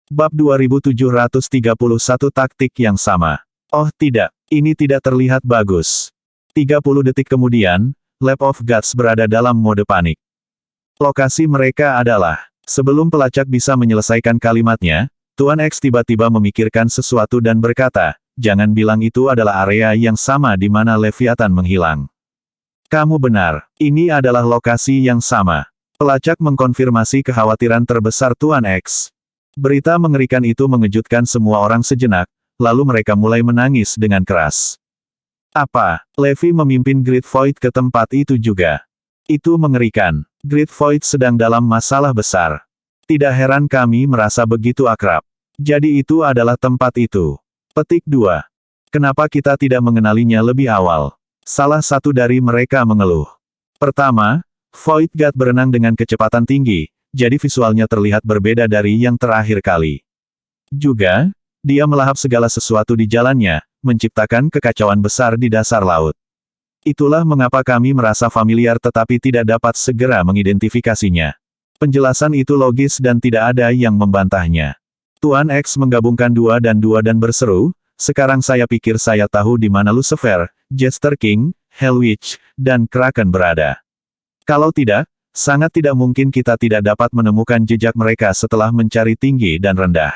Bab 2731 taktik yang sama. Oh tidak, ini tidak terlihat bagus. 30 detik kemudian, Lab of Gods berada dalam mode panik. Lokasi mereka adalah, sebelum pelacak bisa menyelesaikan kalimatnya, Tuan X tiba-tiba memikirkan sesuatu dan berkata, jangan bilang itu adalah area yang sama di mana Leviathan menghilang. Kamu benar, ini adalah lokasi yang sama. Pelacak mengkonfirmasi kekhawatiran terbesar Tuan X. Berita mengerikan itu mengejutkan semua orang sejenak, lalu mereka mulai menangis dengan keras. Apa, Levi memimpin Great Void ke tempat itu juga? Itu mengerikan. Great Void sedang dalam masalah besar. Tidak heran kami merasa begitu akrab. Jadi itu adalah tempat itu. Petik 2. Kenapa kita tidak mengenalinya lebih awal? Salah satu dari mereka mengeluh. Pertama, Void God berenang dengan kecepatan tinggi, jadi visualnya terlihat berbeda dari yang terakhir kali. Juga, dia melahap segala sesuatu di jalannya, menciptakan kekacauan besar di dasar laut. Itulah mengapa kami merasa familiar tetapi tidak dapat segera mengidentifikasinya. Penjelasan itu logis dan tidak ada yang membantahnya. Tuan X menggabungkan dua dan berseru, sekarang saya pikir saya tahu di mana Lucifer, Jester King, Hell Witch, dan Kraken berada. Kalau tidak, sangat tidak mungkin kita tidak dapat menemukan jejak mereka setelah mencari tinggi dan rendah.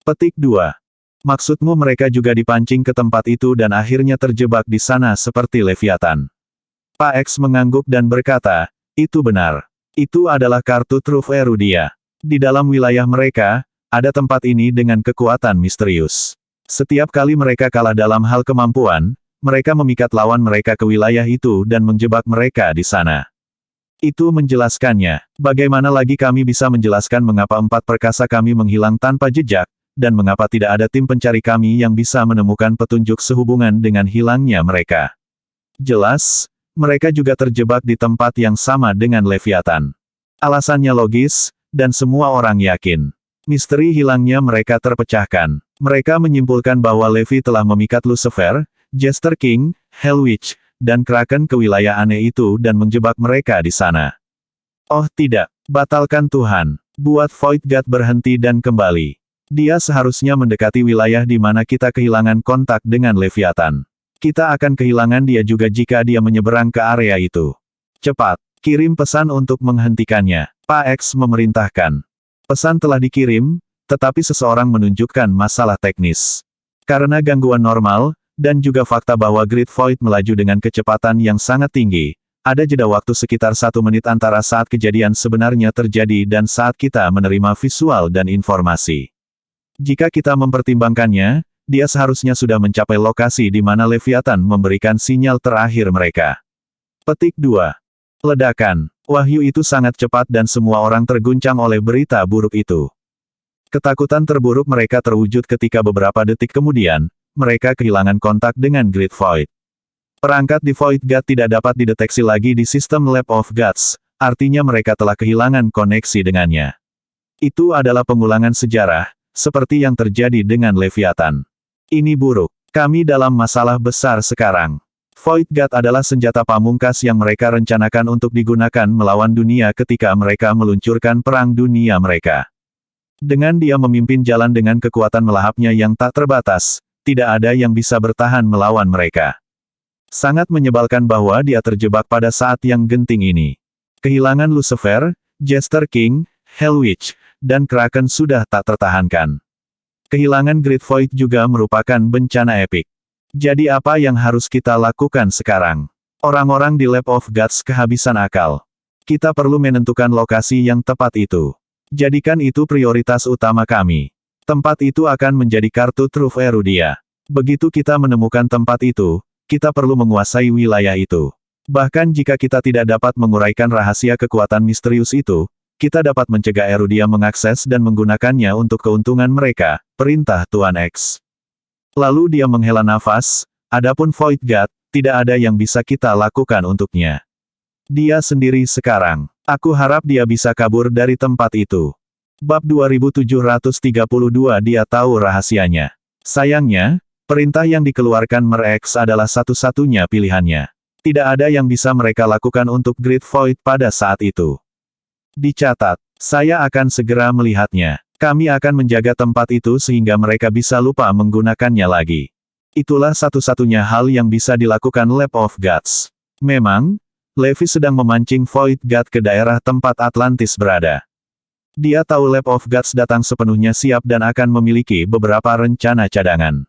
Petik 2. Maksudmu mereka juga dipancing ke tempat itu dan akhirnya terjebak di sana seperti Leviathan. Pak X mengangguk dan berkata, itu benar. Itu adalah kartu truf Erudia. Di dalam wilayah mereka, ada tempat ini dengan kekuatan misterius. Setiap kali mereka kalah dalam hal kemampuan, mereka memikat lawan mereka ke wilayah itu dan menjebak mereka di sana. Itu menjelaskannya. Bagaimana lagi kami bisa menjelaskan mengapa 4 perkasa kami menghilang tanpa jejak, dan mengapa tidak ada tim pencari kami yang bisa menemukan petunjuk sehubungan dengan hilangnya mereka. Jelas, mereka juga terjebak di tempat yang sama dengan Leviathan. Alasannya logis, dan semua orang yakin. Misteri hilangnya mereka terpecahkan. Mereka menyimpulkan bahwa Levi telah memikat Lucifer, Jester King, Hell Witch, dan Kraken ke wilayah aneh itu dan menjebak mereka di sana. Oh tidak, batalkan Tuhan. Buat Void God berhenti dan kembali. Dia seharusnya mendekati wilayah di mana kita kehilangan kontak dengan Leviathan. Kita akan kehilangan dia juga jika dia menyeberang ke area itu. Cepat, kirim pesan untuk menghentikannya. Pak X memerintahkan. Pesan telah dikirim, tetapi seseorang menunjukkan masalah teknis. Karena gangguan normal, dan juga fakta bahwa Great Void melaju dengan kecepatan yang sangat tinggi, ada jeda waktu sekitar 1 menit antara saat kejadian sebenarnya terjadi dan saat kita menerima visual dan informasi. Jika kita mempertimbangkannya, dia seharusnya sudah mencapai lokasi di mana Leviathan memberikan sinyal terakhir mereka. Petik 2. Ledakan. Wahyu itu sangat cepat dan semua orang terguncang oleh berita buruk itu. Ketakutan terburuk mereka terwujud ketika beberapa detik kemudian, mereka kehilangan kontak dengan Great Void. Perangkat di Void God tidak dapat dideteksi lagi di sistem Lab of Gods, artinya mereka telah kehilangan koneksi dengannya. Itu adalah pengulangan sejarah, seperti yang terjadi dengan Leviathan. Ini buruk. Kami dalam masalah besar sekarang. Void God adalah senjata pamungkas yang mereka rencanakan untuk digunakan melawan dunia ketika mereka meluncurkan perang dunia mereka. Dengan dia memimpin jalan dengan kekuatan melahapnya yang tak terbatas, tidak ada yang bisa bertahan melawan mereka. Sangat menyebalkan bahwa dia terjebak pada saat yang genting ini. Kehilangan Lucifer, Jester King, Hell Witch, dan Kraken sudah tak tertahankan. Kehilangan Great Void juga merupakan bencana epik. Jadi apa yang harus kita lakukan sekarang? Orang-orang di Lab of Gods kehabisan akal. Kita perlu menentukan lokasi yang tepat itu. Jadikan itu prioritas utama kami. Tempat itu akan menjadi kartu truf Erudia. Begitu kita menemukan tempat itu, kita perlu menguasai wilayah itu. Bahkan jika kita tidak dapat menguraikan rahasia kekuatan misterius itu, kita dapat mencegah Erudia mengakses dan menggunakannya untuk keuntungan mereka, perintah Tuan X. Lalu dia menghela nafas, adapun Void God, tidak ada yang bisa kita lakukan untuknya. Dia sendiri sekarang. Aku harap dia bisa kabur dari tempat itu. Bab 2732 dia tahu rahasianya. Sayangnya, perintah yang dikeluarkan Mer-X adalah satu-satunya pilihannya. Tidak ada yang bisa mereka lakukan untuk Great Void pada saat itu. Dicatat, saya akan segera melihatnya. Kami akan menjaga tempat itu sehingga mereka bisa lupa menggunakannya lagi. Itulah satu-satunya hal yang bisa dilakukan Lab of Gods. Memang, Levi sedang memancing Void God ke daerah tempat Atlantis berada. Dia tahu Lab of Gods datang sepenuhnya siap dan akan memiliki beberapa rencana cadangan.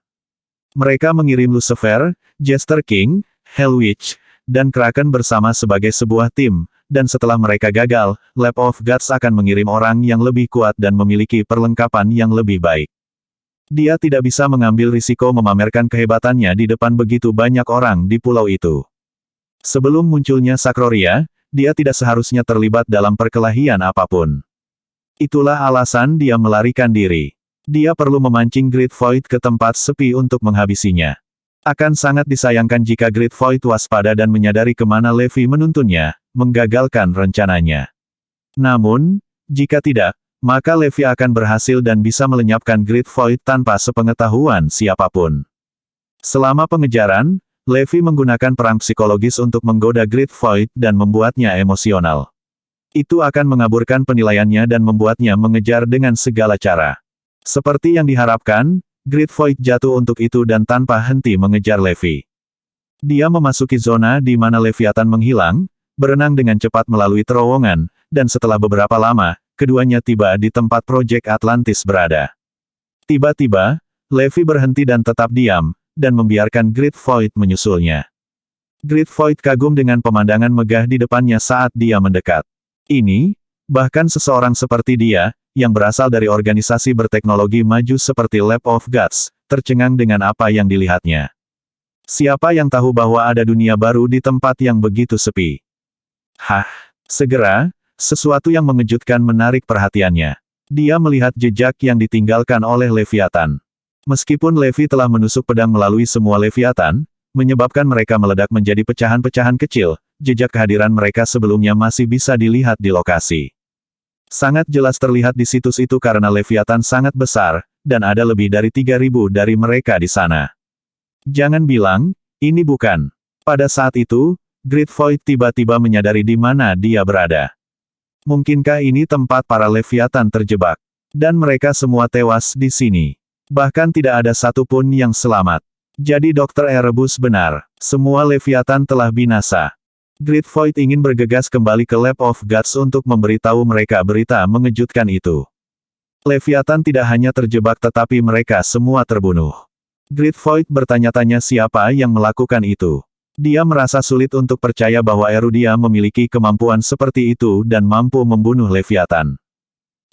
Mereka mengirim Lucifer, Jester King, Hell Witch, dan Kraken bersama sebagai sebuah tim, dan setelah mereka gagal, Lab of Gods akan mengirim orang yang lebih kuat dan memiliki perlengkapan yang lebih baik. Dia tidak bisa mengambil risiko memamerkan kehebatannya di depan begitu banyak orang di pulau itu. Sebelum munculnya Sakroria, dia tidak seharusnya terlibat dalam perkelahian apapun. Itulah alasan dia melarikan diri. Dia perlu memancing Great Void ke tempat sepi untuk menghabisinya. Akan sangat disayangkan jika Great Void waspada dan menyadari kemana Levi menuntunnya, menggagalkan rencananya. Namun, jika tidak, maka Levi akan berhasil dan bisa melenyapkan Great Void tanpa sepengetahuan siapapun. Selama pengejaran, Levi menggunakan perang psikologis untuk menggoda Great Void dan membuatnya emosional. Itu akan mengaburkan penilaiannya dan membuatnya mengejar dengan segala cara. Seperti yang diharapkan, Great Void jatuh untuk itu dan tanpa henti mengejar Levi. Dia memasuki zona di mana Leviathan menghilang, berenang dengan cepat melalui terowongan, dan setelah beberapa lama, keduanya tiba di tempat Project Atlantis berada. Tiba-tiba, Levi berhenti dan tetap diam, dan membiarkan Great Void menyusulnya. Great Void kagum dengan pemandangan megah di depannya saat dia mendekat. Ini, bahkan seseorang seperti dia, yang berasal dari organisasi berteknologi maju seperti Lab of Gods, tercengang dengan apa yang dilihatnya. Siapa yang tahu bahwa ada dunia baru di tempat yang begitu sepi? Hah! Segera, sesuatu yang mengejutkan menarik perhatiannya. Dia melihat jejak yang ditinggalkan oleh Leviathan. Meskipun Levi telah menusuk pedang melalui semua Leviathan, menyebabkan mereka meledak menjadi pecahan-pecahan kecil, jejak kehadiran mereka sebelumnya masih bisa dilihat di lokasi. Sangat jelas terlihat di situs itu karena Leviathan sangat besar, dan ada lebih dari 3.000 dari mereka di sana. Jangan bilang, ini bukan. Pada saat itu, Great Void tiba-tiba menyadari di mana dia berada. Mungkinkah ini tempat para Leviathan terjebak? Dan mereka semua tewas di sini. Bahkan tidak ada satupun yang selamat. Jadi Dr. Erebus benar, semua Leviathan telah binasa. Great Void ingin bergegas kembali ke Lab of Gods untuk memberitahu mereka berita mengejutkan itu. Leviathan tidak hanya terjebak tetapi mereka semua terbunuh. Great Void bertanya-tanya siapa yang melakukan itu. Dia merasa sulit untuk percaya bahwa Erudia memiliki kemampuan seperti itu dan mampu membunuh Leviathan.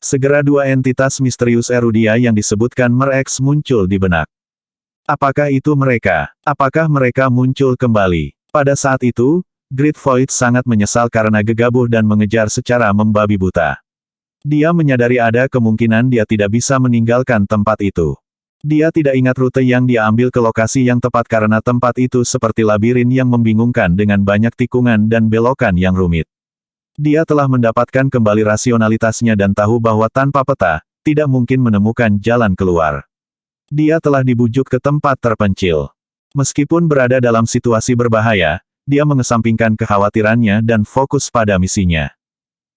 Segera dua entitas misterius Erudia yang disebutkan Mer-X muncul di benak. Apakah itu mereka? Apakah mereka muncul kembali? Pada saat itu, Great Void sangat menyesal karena gegabah dan mengejar secara membabi buta. Dia menyadari ada kemungkinan dia tidak bisa meninggalkan tempat itu. Dia tidak ingat rute yang dia ambil ke lokasi yang tepat karena tempat itu seperti labirin yang membingungkan dengan banyak tikungan dan belokan yang rumit. Dia telah mendapatkan kembali rasionalitasnya dan tahu bahwa tanpa peta, tidak mungkin menemukan jalan keluar. Dia telah dibujuk ke tempat terpencil. Meskipun berada dalam situasi berbahaya, dia mengesampingkan kekhawatirannya dan fokus pada misinya.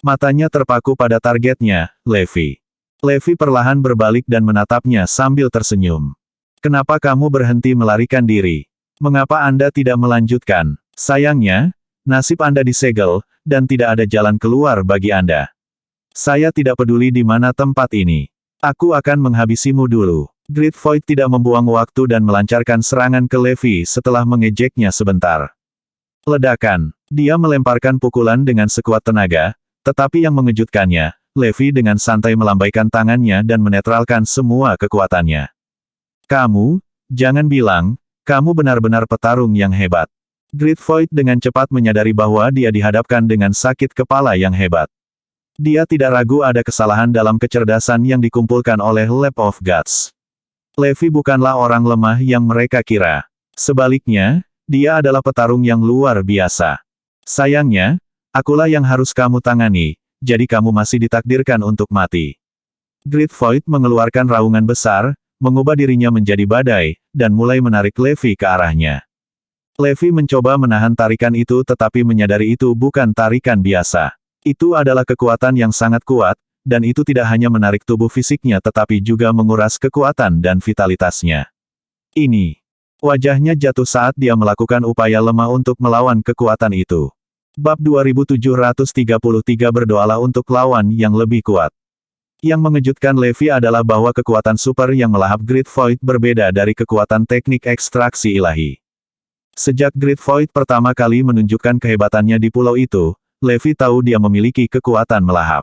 Matanya terpaku pada targetnya, Levi. Levi perlahan berbalik dan menatapnya sambil tersenyum. Kenapa kamu berhenti melarikan diri? Mengapa Anda tidak melanjutkan? Sayangnya, nasib Anda disegel, dan tidak ada jalan keluar bagi Anda. Saya tidak peduli di mana tempat ini. Aku akan menghabisimu dulu. Great Void tidak membuang waktu dan melancarkan serangan ke Levi setelah mengejeknya sebentar. Ledakan. Dia melemparkan pukulan dengan sekuat tenaga, tetapi yang mengejutkannya, Levi dengan santai melambaikan tangannya dan menetralkan semua kekuatannya. Kamu, jangan bilang, kamu benar-benar petarung yang hebat. Great Void dengan cepat menyadari bahwa dia dihadapkan dengan sakit kepala yang hebat. Dia tidak ragu ada kesalahan dalam kecerdasan yang dikumpulkan oleh Lab of Gods. Levi bukanlah orang lemah yang mereka kira. Sebaliknya, dia adalah petarung yang luar biasa. Sayangnya, akulah yang harus kamu tangani, jadi kamu masih ditakdirkan untuk mati. Great Void mengeluarkan raungan besar, mengubah dirinya menjadi badai, dan mulai menarik Levi ke arahnya. Levi mencoba menahan tarikan itu tetapi menyadari itu bukan tarikan biasa. Itu adalah kekuatan yang sangat kuat, dan itu tidak hanya menarik tubuh fisiknya tetapi juga menguras kekuatan dan vitalitasnya. Ini. Wajahnya jatuh saat dia melakukan upaya lemah untuk melawan kekuatan itu. Bab 2733 berdoalah untuk lawan yang lebih kuat. Yang mengejutkan Levi adalah bahwa kekuatan super yang melahap Great Void berbeda dari kekuatan teknik ekstraksi ilahi. Sejak Great Void pertama kali menunjukkan kehebatannya di pulau itu, Levi tahu dia memiliki kekuatan melahap.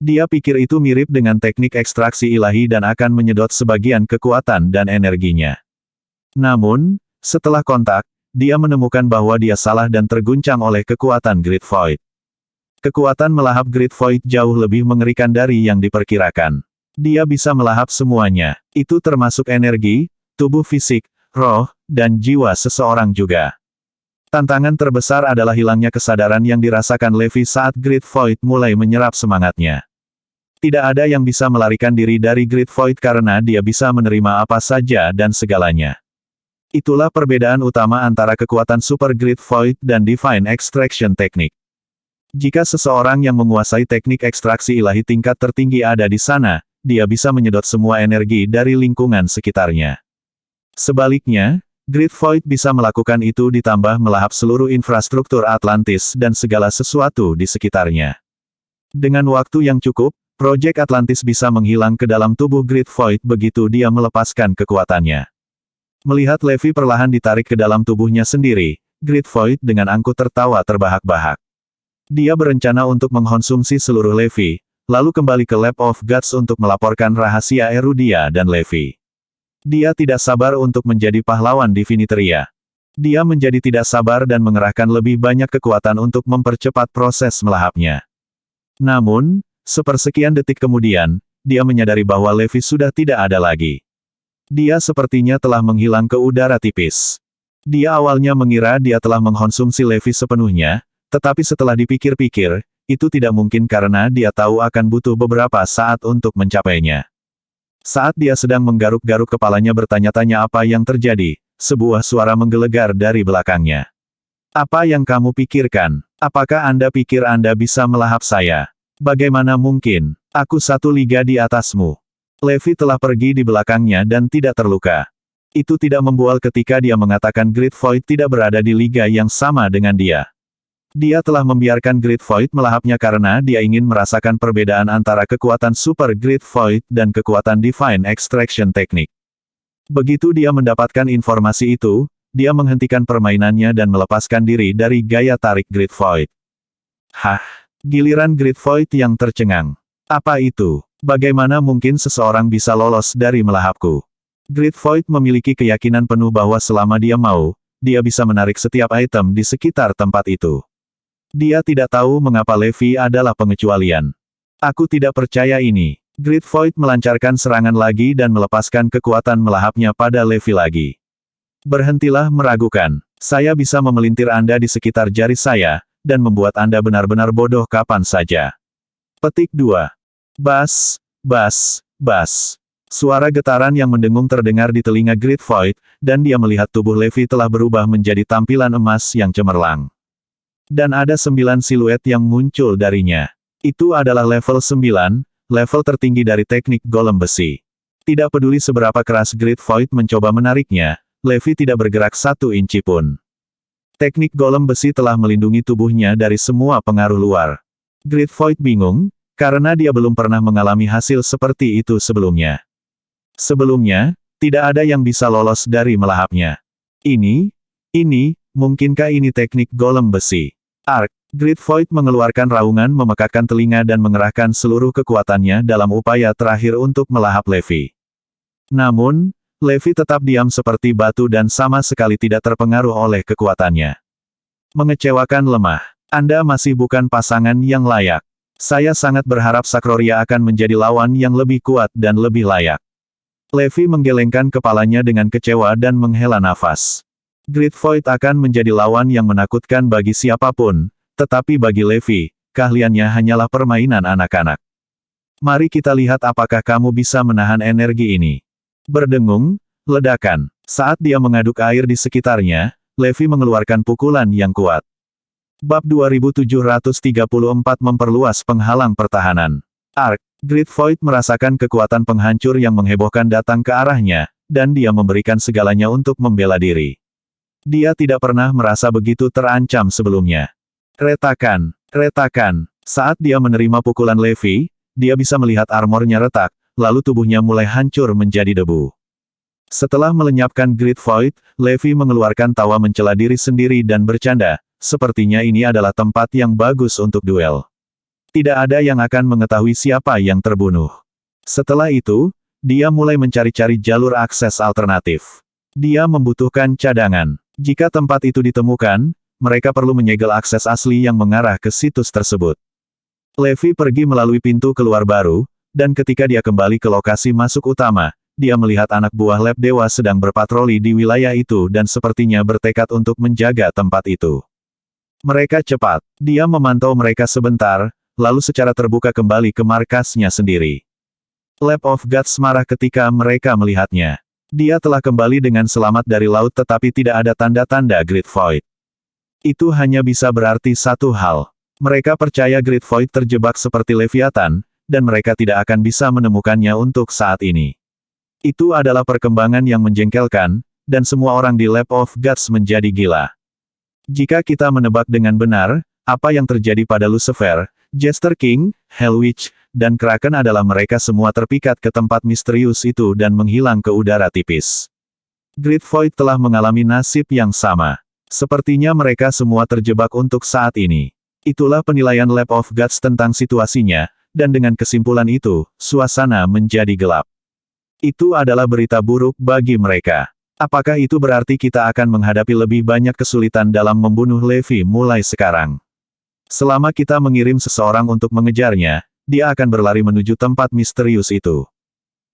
Dia pikir itu mirip dengan teknik ekstraksi ilahi dan akan menyedot sebagian kekuatan dan energinya. Namun, setelah kontak, dia menemukan bahwa dia salah dan terguncang oleh kekuatan Great Void. Kekuatan melahap Great Void jauh lebih mengerikan dari yang diperkirakan. Dia bisa melahap semuanya. Itu termasuk energi, tubuh fisik, roh, dan jiwa seseorang juga. Tantangan terbesar adalah hilangnya kesadaran yang dirasakan Levi saat Great Void mulai menyerap semangatnya. Tidak ada yang bisa melarikan diri dari Great Void karena dia bisa menerima apa saja dan segalanya. Itulah perbedaan utama antara kekuatan Super Great Void dan Divine Extraction Technique. Jika seseorang yang menguasai teknik ekstraksi ilahi tingkat tertinggi ada di sana, dia bisa menyedot semua energi dari lingkungan sekitarnya. Sebaliknya, Great Void bisa melakukan itu ditambah melahap seluruh infrastruktur Atlantis dan segala sesuatu di sekitarnya. Dengan waktu yang cukup, Project Atlantis bisa menghilang ke dalam tubuh Great Void begitu dia melepaskan kekuatannya. Melihat Levi perlahan ditarik ke dalam tubuhnya sendiri, Great Void dengan angkuh tertawa terbahak-bahak. Dia berencana untuk mengkonsumsi seluruh Levi, lalu kembali ke Lab of Gods untuk melaporkan rahasia Erudia dan Levi. Dia tidak sabar untuk menjadi pahlawan Diviniteria. Dia menjadi tidak sabar dan mengerahkan lebih banyak kekuatan untuk mempercepat proses melahapnya. Namun, sepersekian detik kemudian, dia menyadari bahwa Levi sudah tidak ada lagi. Dia sepertinya telah menghilang ke udara tipis. Dia awalnya mengira dia telah mengkonsumsi Levi sepenuhnya, tetapi setelah dipikir-pikir, itu tidak mungkin karena dia tahu akan butuh beberapa saat untuk mencapainya. Saat dia sedang menggaruk-garuk kepalanya bertanya-tanya apa yang terjadi, sebuah suara menggelegar dari belakangnya. Apa yang kamu pikirkan? Apakah Anda pikir Anda bisa melahap saya? Bagaimana mungkin? Aku satu liga di atasmu. Levi telah pergi di belakangnya dan tidak terluka. Itu tidak membual ketika dia mengatakan Great Void tidak berada di liga yang sama dengan dia. Dia telah membiarkan Great Void melahapnya karena dia ingin merasakan perbedaan antara kekuatan Super Great Void dan kekuatan Divine Extraction Technique. Begitu dia mendapatkan informasi itu, dia menghentikan permainannya dan melepaskan diri dari gaya tarik Great Void. Hah? Giliran Great Void yang tercengang. Apa itu? Bagaimana mungkin seseorang bisa lolos dari melahapku? Great Void memiliki keyakinan penuh bahwa selama dia mau, dia bisa menarik setiap item di sekitar tempat itu. Dia tidak tahu mengapa Levi adalah pengecualian. Aku tidak percaya ini. Great Void melancarkan serangan lagi dan melepaskan kekuatan melahapnya pada Levi lagi. Berhentilah meragukan. Saya bisa memelintir Anda di sekitar jari saya, dan membuat Anda benar-benar bodoh kapan saja. Petik 2. Bas, bas, bas. Suara getaran yang mendengung terdengar di telinga Great Void, dan dia melihat tubuh Levi telah berubah menjadi tampilan emas yang cemerlang. Dan ada 9 siluet yang muncul darinya. Itu adalah level 9, level tertinggi dari teknik golem besi. Tidak peduli seberapa keras Great Void mencoba menariknya, Levi tidak bergerak 1 inci pun. Teknik golem besi telah melindungi tubuhnya dari semua pengaruh luar. Great Void bingung, karena dia belum pernah mengalami hasil seperti itu sebelumnya. Sebelumnya, tidak ada yang bisa lolos dari melahapnya. Ini, mungkinkah ini teknik golem besi? Ark, Great Void mengeluarkan raungan memekakkan telinga dan mengerahkan seluruh kekuatannya dalam upaya terakhir untuk melahap Levi. Namun, Levi tetap diam seperti batu dan sama sekali tidak terpengaruh oleh kekuatannya. Mengecewakan lemah. Anda masih bukan pasangan yang layak. Saya sangat berharap Sakroria akan menjadi lawan yang lebih kuat dan lebih layak. Levi menggelengkan kepalanya dengan kecewa dan menghela nafas. Great Void akan menjadi lawan yang menakutkan bagi siapapun, tetapi bagi Levi, keahliannya hanyalah permainan anak-anak. Mari kita lihat apakah kamu bisa menahan energi ini. Berdengung, ledakan. Saat dia mengaduk air di sekitarnya, Levi mengeluarkan pukulan yang kuat. Bab 2734 memperluas penghalang pertahanan. Ark, Great Void merasakan kekuatan penghancur yang menghebohkan datang ke arahnya, dan dia memberikan segalanya untuk membela diri. Dia tidak pernah merasa begitu terancam sebelumnya. Retakan, retakan. Saat dia menerima pukulan Levi, dia bisa melihat armornya retak, lalu tubuhnya mulai hancur menjadi debu. Setelah melenyapkan Great Void, Levi mengeluarkan tawa mencela diri sendiri dan bercanda, sepertinya ini adalah tempat yang bagus untuk duel. Tidak ada yang akan mengetahui siapa yang terbunuh. Setelah itu, dia mulai mencari-cari jalur akses alternatif. Dia membutuhkan cadangan. Jika tempat itu ditemukan, mereka perlu menyegel akses asli yang mengarah ke situs tersebut. Levi pergi melalui pintu keluar baru, dan ketika dia kembali ke lokasi masuk utama, dia melihat anak buah lab dewa sedang berpatroli di wilayah itu dan sepertinya bertekad untuk menjaga tempat itu. Mereka cepat. Dia memantau mereka sebentar, lalu secara terbuka kembali ke markasnya sendiri. Lab of Gods marah ketika mereka melihatnya. Dia telah kembali dengan selamat dari laut tetapi tidak ada tanda-tanda Great Void. Itu hanya bisa berarti satu hal. Mereka percaya Great Void terjebak seperti Leviathan, dan mereka tidak akan bisa menemukannya untuk saat ini. Itu adalah perkembangan yang menjengkelkan, dan semua orang di Lab of Gods menjadi gila. Jika kita menebak dengan benar, apa yang terjadi pada Lucifer, Jester King, Hell Witch, dan Kraken adalah mereka semua terpikat ke tempat misterius itu dan menghilang ke udara tipis. Great Void telah mengalami nasib yang sama. Sepertinya mereka semua terjebak untuk saat ini. Itulah penilaian Lab of Gods tentang situasinya, dan dengan kesimpulan itu, suasana menjadi gelap. Itu adalah berita buruk bagi mereka. Apakah itu berarti kita akan menghadapi lebih banyak kesulitan dalam membunuh Levi mulai sekarang? Selama kita mengirim seseorang untuk mengejarnya, dia akan berlari menuju tempat misterius itu.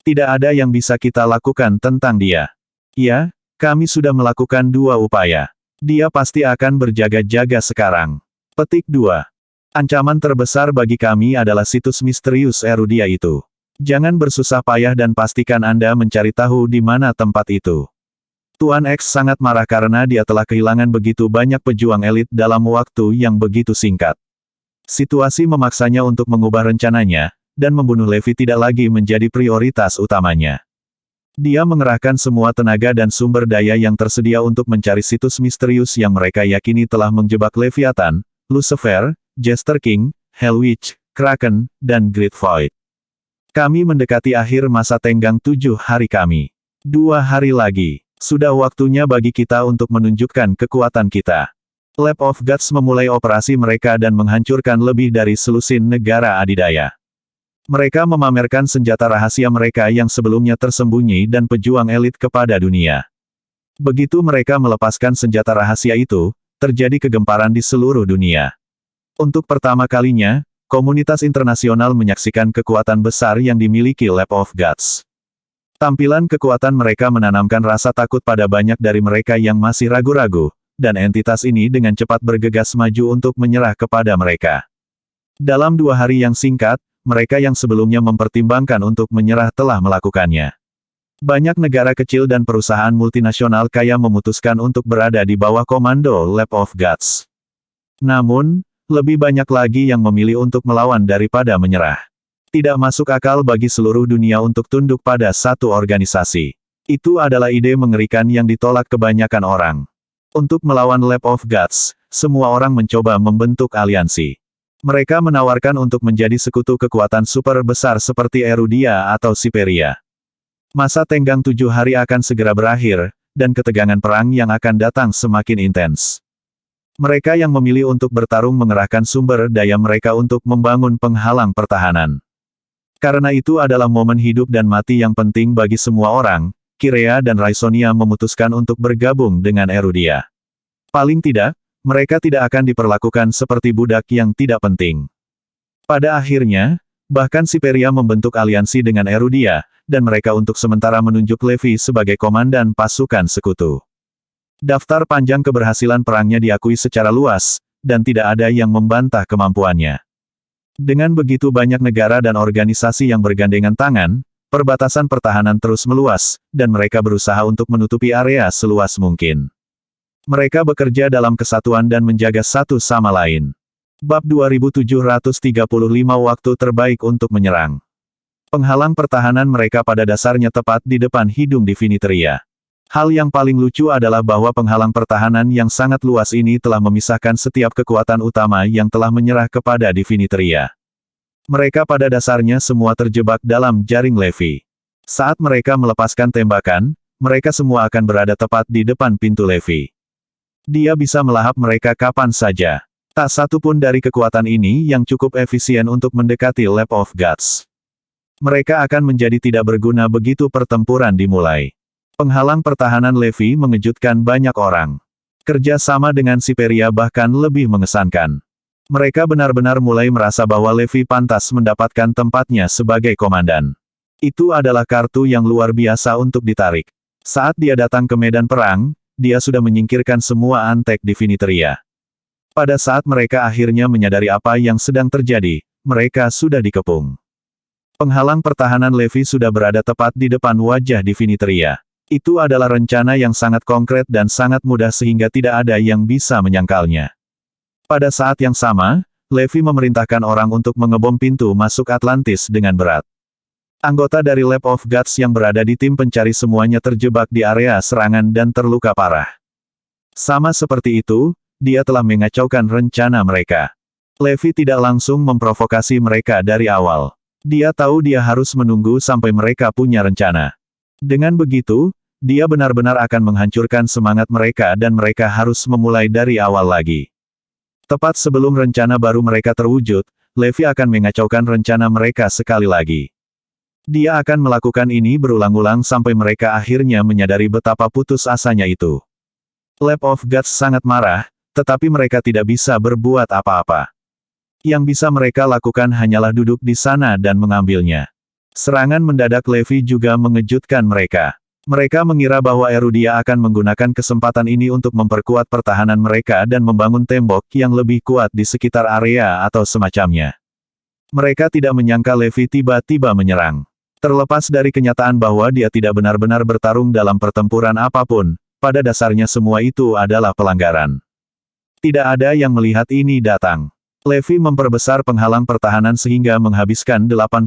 Tidak ada yang bisa kita lakukan tentang dia. Ya, kami sudah melakukan 2 upaya. Dia pasti akan berjaga-jaga sekarang. Petik 2. Ancaman terbesar bagi kami adalah situs misterius Erudia itu. Jangan bersusah payah dan pastikan Anda mencari tahu di mana tempat itu. Tuan X sangat marah karena dia telah kehilangan begitu banyak pejuang elit dalam waktu yang begitu singkat. Situasi memaksanya untuk mengubah rencananya, dan membunuh Levi tidak lagi menjadi prioritas utamanya. Dia mengerahkan semua tenaga dan sumber daya yang tersedia untuk mencari situs misterius yang mereka yakini telah menjebak Leviathan, Lucifer, Jester King, Hell Witch, Kraken, dan Great Void. Kami mendekati akhir masa tenggang 7 hari kami. 2 hari lagi. Sudah waktunya bagi kita untuk menunjukkan kekuatan kita. Lab of Gods memulai operasi mereka dan menghancurkan lebih dari selusin negara adidaya. Mereka memamerkan senjata rahasia mereka yang sebelumnya tersembunyi dan pejuang elit kepada dunia. Begitu mereka melepaskan senjata rahasia itu, terjadi kegemparan di seluruh dunia. Untuk pertama kalinya, komunitas internasional menyaksikan kekuatan besar yang dimiliki Lab of Gods. Tampilan kekuatan mereka menanamkan rasa takut pada banyak dari mereka yang masih ragu-ragu, dan entitas ini dengan cepat bergegas maju untuk menyerah kepada mereka. Dalam 2 hari yang singkat, mereka yang sebelumnya mempertimbangkan untuk menyerah telah melakukannya. Banyak negara kecil dan perusahaan multinasional kaya memutuskan untuk berada di bawah komando Lab of Gods. Namun, lebih banyak lagi yang memilih untuk melawan daripada menyerah. Tidak masuk akal bagi seluruh dunia untuk tunduk pada satu organisasi. Itu adalah ide mengerikan yang ditolak kebanyakan orang. Untuk melawan Lab of Gods, semua orang mencoba membentuk aliansi. Mereka menawarkan untuk menjadi sekutu kekuatan super besar seperti Erudia atau Siperia. Masa tenggang 7 hari akan segera berakhir, dan ketegangan perang yang akan datang semakin intens. Mereka yang memilih untuk bertarung mengerahkan sumber daya mereka untuk membangun penghalang pertahanan. Karena itu adalah momen hidup dan mati yang penting bagi semua orang, Kirea dan Raisonia memutuskan untuk bergabung dengan Erudia. Paling tidak, mereka tidak akan diperlakukan seperti budak yang tidak penting. Pada akhirnya, bahkan Siperia membentuk aliansi dengan Erudia, dan mereka untuk sementara menunjuk Levi sebagai komandan pasukan sekutu. Daftar panjang keberhasilan perangnya diakui secara luas, dan tidak ada yang membantah kemampuannya. Dengan begitu banyak negara dan organisasi yang bergandengan tangan, perbatasan pertahanan terus meluas, dan mereka berusaha untuk menutupi area seluas mungkin. Mereka bekerja dalam kesatuan dan menjaga satu sama lain. Bab 2735 Waktu terbaik untuk menyerang. Penghalang pertahanan mereka pada dasarnya tepat di depan hidung Diviniteria. Hal yang paling lucu adalah bahwa penghalang pertahanan yang sangat luas ini telah memisahkan setiap kekuatan utama yang telah menyerah kepada Diviniteria. Mereka pada dasarnya semua terjebak dalam jaring Levi. Saat mereka melepaskan tembakan, mereka semua akan berada tepat di depan pintu Levi. Dia bisa melahap mereka kapan saja. Tak satu pun dari kekuatan ini yang cukup efisien untuk mendekati Lab of Gods. Mereka akan menjadi tidak berguna begitu pertempuran dimulai. Penghalang pertahanan Levi mengejutkan banyak orang. Kerja sama dengan Siperia bahkan lebih mengesankan. Mereka benar-benar mulai merasa bahwa Levi pantas mendapatkan tempatnya sebagai komandan. Itu adalah kartu yang luar biasa untuk ditarik. Saat dia datang ke medan perang, dia sudah menyingkirkan semua antek Diviniteria. Pada saat mereka akhirnya menyadari apa yang sedang terjadi, mereka sudah dikepung. Penghalang pertahanan Levi sudah berada tepat di depan wajah Diviniteria. Itu adalah rencana yang sangat konkret dan sangat mudah sehingga tidak ada yang bisa menyangkalnya. Pada saat yang sama, Levi memerintahkan orang untuk mengebom pintu masuk Atlantis dengan berat. Anggota dari Lab of Gods yang berada di tim pencari semuanya terjebak di area serangan dan terluka parah. Sama seperti itu, dia telah mengacaukan rencana mereka. Levi tidak langsung memprovokasi mereka dari awal. Dia tahu dia harus menunggu sampai mereka punya rencana. Dengan begitu, dia benar-benar akan menghancurkan semangat mereka dan mereka harus memulai dari awal lagi. Tepat sebelum rencana baru mereka terwujud, Levi akan mengacaukan rencana mereka sekali lagi. Dia akan melakukan ini berulang-ulang sampai mereka akhirnya menyadari betapa putus asanya itu. Lab of Gods sangat marah, tetapi mereka tidak bisa berbuat apa-apa. Yang bisa mereka lakukan hanyalah duduk di sana dan mengambilnya. Serangan mendadak Levi juga mengejutkan mereka. Mereka mengira bahwa Erudia akan menggunakan kesempatan ini untuk memperkuat pertahanan mereka dan membangun tembok yang lebih kuat di sekitar area atau semacamnya. Mereka tidak menyangka Levi tiba-tiba menyerang. Terlepas dari kenyataan bahwa dia tidak benar-benar bertarung dalam pertempuran apapun, pada dasarnya semua itu adalah pelanggaran. Tidak ada yang melihat ini datang. Levi memperbesar penghalang pertahanan sehingga menghabiskan 80%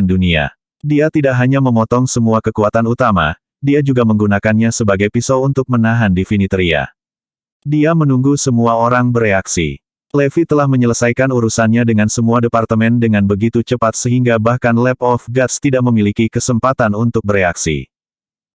dunia. Dia tidak hanya memotong semua kekuatan utama, dia juga menggunakannya sebagai pisau untuk menahan Diviniteria. Dia menunggu semua orang bereaksi. Levi telah menyelesaikan urusannya dengan semua departemen dengan begitu cepat sehingga bahkan Lab of Gods tidak memiliki kesempatan untuk bereaksi.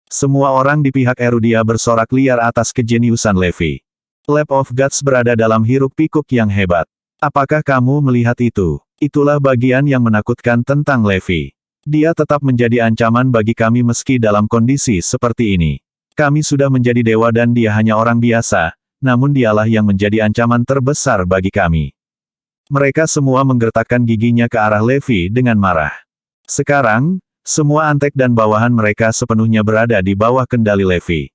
Semua orang di pihak Erudia bersorak liar atas kejeniusan Levi. Lab of Gods berada dalam hiruk-pikuk yang hebat. Apakah kamu melihat itu? Itulah bagian yang menakutkan tentang Levi. Dia tetap menjadi ancaman bagi kami meski dalam kondisi seperti ini. Kami sudah menjadi dewa dan dia hanya orang biasa, namun dialah yang menjadi ancaman terbesar bagi kami. Mereka semua menggertakkan giginya ke arah Levi dengan marah. Sekarang, semua antek dan bawahan mereka sepenuhnya berada di bawah kendali Levi.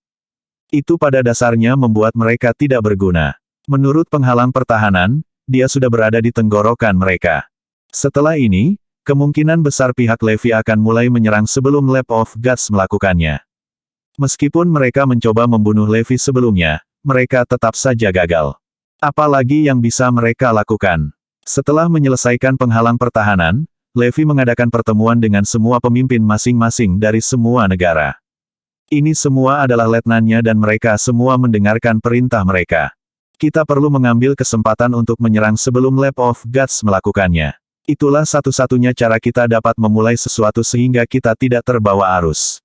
Itu pada dasarnya membuat mereka tidak berguna. Menurut penghalang pertahanan, dia sudah berada di tenggorokan mereka. Setelah ini, kemungkinan besar pihak Levi akan mulai menyerang sebelum Lab of Gods melakukannya. Meskipun mereka mencoba membunuh Levi sebelumnya, mereka tetap saja gagal. Apalagi yang bisa mereka lakukan? Setelah menyelesaikan penghalang pertahanan, Levi mengadakan pertemuan dengan semua pemimpin masing-masing dari semua negara. Ini semua adalah letnannya dan mereka semua mendengarkan perintah mereka. Kita perlu mengambil kesempatan untuk menyerang sebelum Lab of Gods melakukannya. Itulah satu-satunya cara kita dapat memulai sesuatu sehingga kita tidak terbawa arus.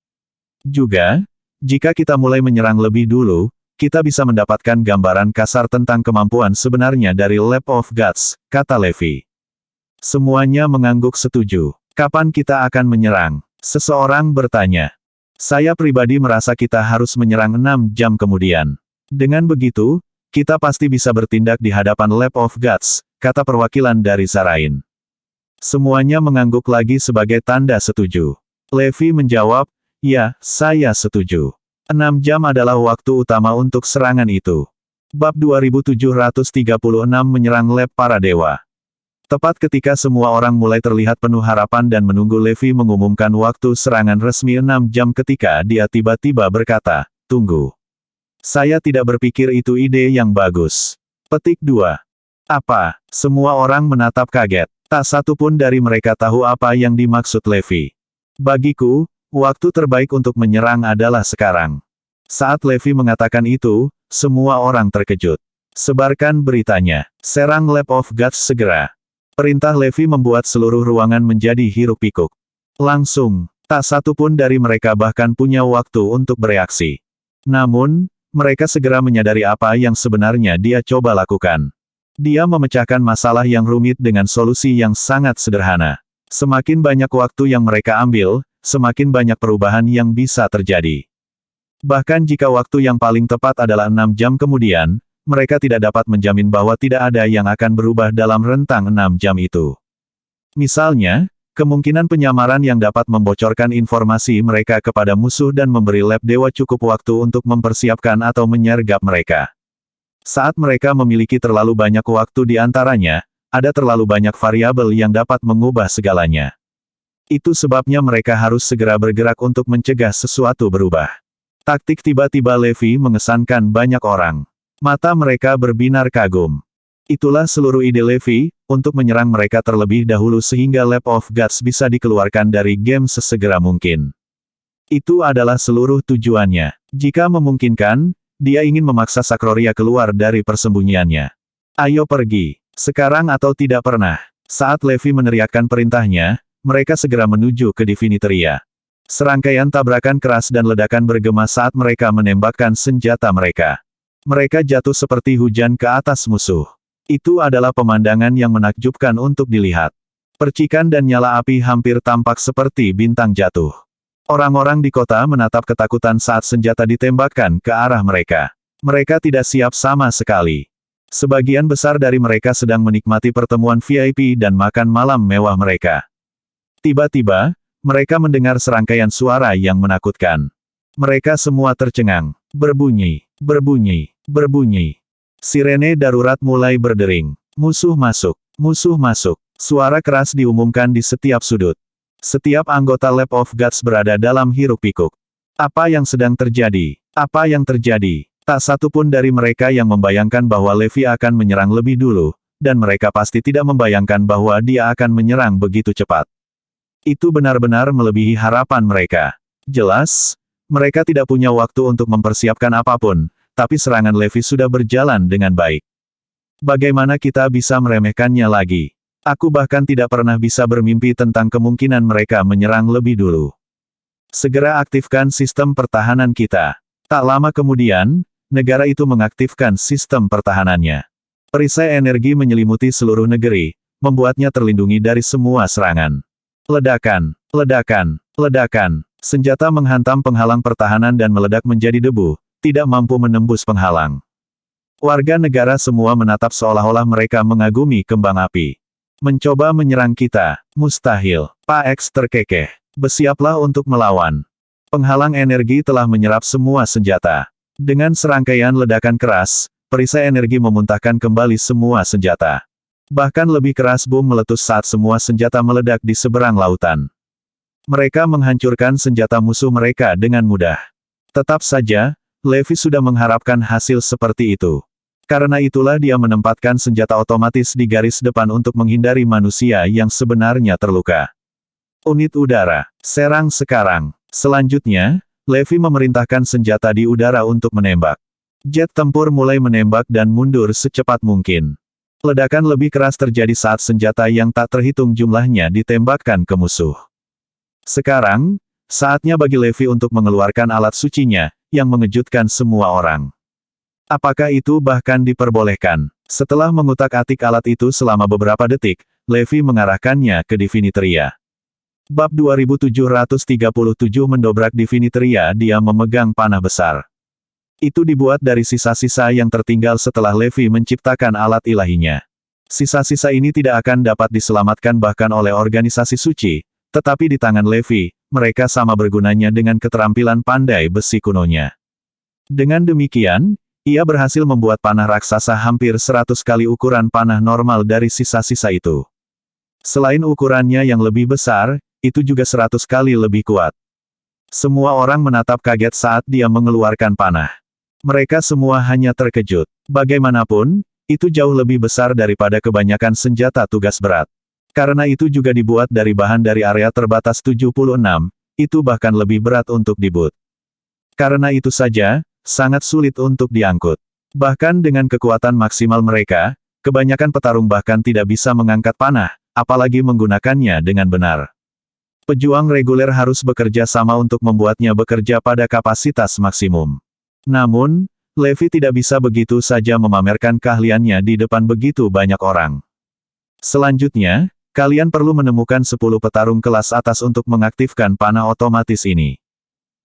Juga, jika kita mulai menyerang lebih dulu, kita bisa mendapatkan gambaran kasar tentang kemampuan sebenarnya dari Lab of Gods, kata Levi. Semuanya mengangguk setuju. Kapan kita akan menyerang? Seseorang bertanya. Saya pribadi merasa kita harus menyerang 6 jam kemudian. Dengan begitu, kita pasti bisa bertindak di hadapan Lab of Gods, kata perwakilan dari Zarain. Semuanya mengangguk lagi sebagai tanda setuju. Levi menjawab, ya, saya setuju. 6 jam adalah waktu utama untuk serangan itu. Bab 2736 menyerang Lab para dewa. Tepat ketika semua orang mulai terlihat penuh harapan dan menunggu Levi mengumumkan waktu serangan resmi 6 jam ketika dia tiba-tiba berkata, tunggu. Saya tidak berpikir itu ide yang bagus. Petik 2. Apa? Semua orang menatap kaget. Tak satu pun dari mereka tahu apa yang dimaksud Levi. Bagiku, waktu terbaik untuk menyerang adalah sekarang. Saat Levi mengatakan itu, semua orang terkejut. Sebarkan beritanya. Serang Lab of Gods segera. Perintah Levi membuat seluruh ruangan menjadi hiruk-pikuk. Langsung, tak satu pun dari mereka bahkan punya waktu untuk bereaksi. Namun, mereka segera menyadari apa yang sebenarnya dia coba lakukan. Dia memecahkan masalah yang rumit dengan solusi yang sangat sederhana. Semakin banyak waktu yang mereka ambil, semakin banyak perubahan yang bisa terjadi. Bahkan jika waktu yang paling tepat adalah 6 jam kemudian, mereka tidak dapat menjamin bahwa tidak ada yang akan berubah dalam rentang 6 jam itu. Misalnya, kemungkinan penyamaran yang dapat membocorkan informasi mereka kepada musuh dan memberi lab dewa cukup waktu untuk mempersiapkan atau menyergap mereka. Saat mereka memiliki terlalu banyak waktu di antaranya, ada terlalu banyak variabel yang dapat mengubah segalanya. Itu sebabnya mereka harus segera bergerak untuk mencegah sesuatu berubah. Taktik tiba-tiba Levi mengesankan banyak orang. Mata mereka berbinar kagum. Itulah seluruh ide Levi, untuk menyerang mereka terlebih dahulu sehingga Lab of Gods bisa dikeluarkan dari game sesegera mungkin. Itu adalah seluruh tujuannya. Jika memungkinkan, dia ingin memaksa Sakroria keluar dari persembunyiannya. Ayo pergi, sekarang atau tidak pernah. Saat Levi meneriakkan perintahnya, mereka segera menuju ke Diviniteria. Serangkaian tabrakan keras dan ledakan bergema saat mereka menembakkan senjata mereka. Mereka jatuh seperti hujan ke atas musuh. Itu adalah pemandangan yang menakjubkan untuk dilihat. Percikan dan nyala api hampir tampak seperti bintang jatuh. Orang-orang di kota menatap ketakutan saat senjata ditembakkan ke arah mereka. Mereka tidak siap sama sekali. Sebagian besar dari mereka sedang menikmati pertemuan VIP dan makan malam mewah mereka. Tiba-tiba, mereka mendengar serangkaian suara yang menakutkan. Mereka semua tercengang. Berbunyi, berbunyi, berbunyi. Sirene darurat mulai berdering. Musuh masuk, musuh masuk. Suara keras diumumkan di setiap sudut. Setiap anggota Lab of Gods berada dalam hiruk-pikuk. Apa yang sedang terjadi? Apa yang terjadi? Tak satu pun dari mereka yang membayangkan bahwa Levi akan menyerang lebih dulu, dan mereka pasti tidak membayangkan bahwa dia akan menyerang begitu cepat. Itu benar-benar melebihi harapan mereka. Jelas, mereka tidak punya waktu untuk mempersiapkan apapun, tapi serangan Levi sudah berjalan dengan baik. Bagaimana kita bisa meremehkannya lagi? Aku bahkan tidak pernah bisa bermimpi tentang kemungkinan mereka menyerang lebih dulu. Segera aktifkan sistem pertahanan kita. Tak lama kemudian, negara itu mengaktifkan sistem pertahanannya. Perisai energi menyelimuti seluruh negeri, membuatnya terlindungi dari semua serangan. Ledakan, ledakan, ledakan. Senjata menghantam penghalang pertahanan dan meledak menjadi debu, tidak mampu menembus penghalang. Warga negara semua menatap seolah-olah mereka mengagumi kembang api. Mencoba menyerang kita, mustahil. Pak X terkekeh. Bersiaplah untuk melawan. Penghalang energi telah menyerap semua senjata. Dengan serangkaian ledakan keras, perisai energi memuntahkan kembali semua senjata. Bahkan lebih keras bom meletus saat semua senjata meledak di seberang lautan. Mereka menghancurkan senjata musuh mereka dengan mudah. Tetap saja, Levi sudah mengharapkan hasil seperti itu. Karena itulah dia menempatkan senjata otomatis di garis depan untuk menghindari manusia yang sebenarnya terluka. Unit udara, serang sekarang. Selanjutnya, Levi memerintahkan senjata di udara untuk menembak. Jet tempur mulai menembak dan mundur secepat mungkin. Ledakan lebih keras terjadi saat senjata yang tak terhitung jumlahnya ditembakkan ke musuh. Sekarang, saatnya bagi Levi untuk mengeluarkan alat sucinya, yang mengejutkan semua orang. Apakah itu bahkan diperbolehkan? Setelah mengutak-atik alat itu selama beberapa detik, Levi mengarahkannya ke Diviniteria. Bab 2737 mendobrak Diviniteria. Dia memegang panah besar. Itu dibuat dari sisa-sisa yang tertinggal setelah Levi menciptakan alat ilahinya. Sisa-sisa ini tidak akan dapat diselamatkan bahkan oleh organisasi suci, tetapi di tangan Levi, mereka sama bergunanya dengan keterampilan pandai besi kunonya. Dengan demikian, ia berhasil membuat panah raksasa hampir 100 kali ukuran panah normal dari sisa-sisa itu. Selain ukurannya yang lebih besar, itu juga 100 kali lebih kuat. Semua orang menatap kaget saat dia mengeluarkan panah. Mereka semua hanya terkejut. Bagaimanapun, Itu jauh lebih besar daripada kebanyakan senjata tugas berat. Karena itu juga dibuat dari bahan dari area terbatas 76, itu bahkan lebih berat untuk diboot. Karena itu saja, sangat sulit untuk diangkut. Bahkan dengan kekuatan maksimal mereka, kebanyakan petarung bahkan tidak bisa mengangkat panah, apalagi menggunakannya dengan benar. Pejuang reguler harus bekerja sama untuk membuatnya bekerja pada kapasitas maksimum. Namun, Levi tidak bisa begitu saja memamerkan keahliannya di depan begitu banyak orang. Selanjutnya, kalian perlu menemukan 10 petarung kelas atas untuk mengaktifkan panah otomatis ini.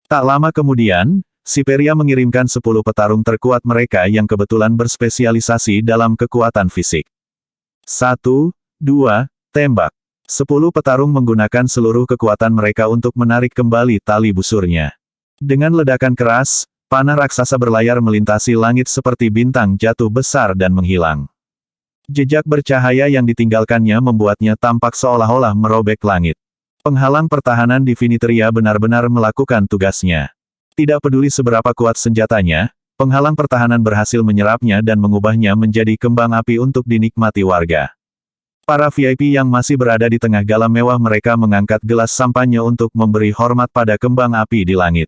Tak lama kemudian, Siperia mengirimkan 10 petarung terkuat mereka yang kebetulan berspesialisasi dalam kekuatan fisik. 1, 2, tembak. 10 petarung menggunakan seluruh kekuatan mereka untuk menarik kembali tali busurnya. Dengan ledakan keras, panah raksasa berlayar melintasi langit seperti bintang jatuh besar dan menghilang. Jejak bercahaya yang ditinggalkannya membuatnya tampak seolah-olah merobek langit. Penghalang pertahanan Diviniteria benar-benar melakukan tugasnya. Tidak peduli seberapa kuat senjatanya, penghalang pertahanan berhasil menyerapnya dan mengubahnya menjadi kembang api untuk dinikmati warga. Para VIP yang masih berada di tengah gala mewah mereka mengangkat gelas sampahnya untuk memberi hormat pada kembang api di langit.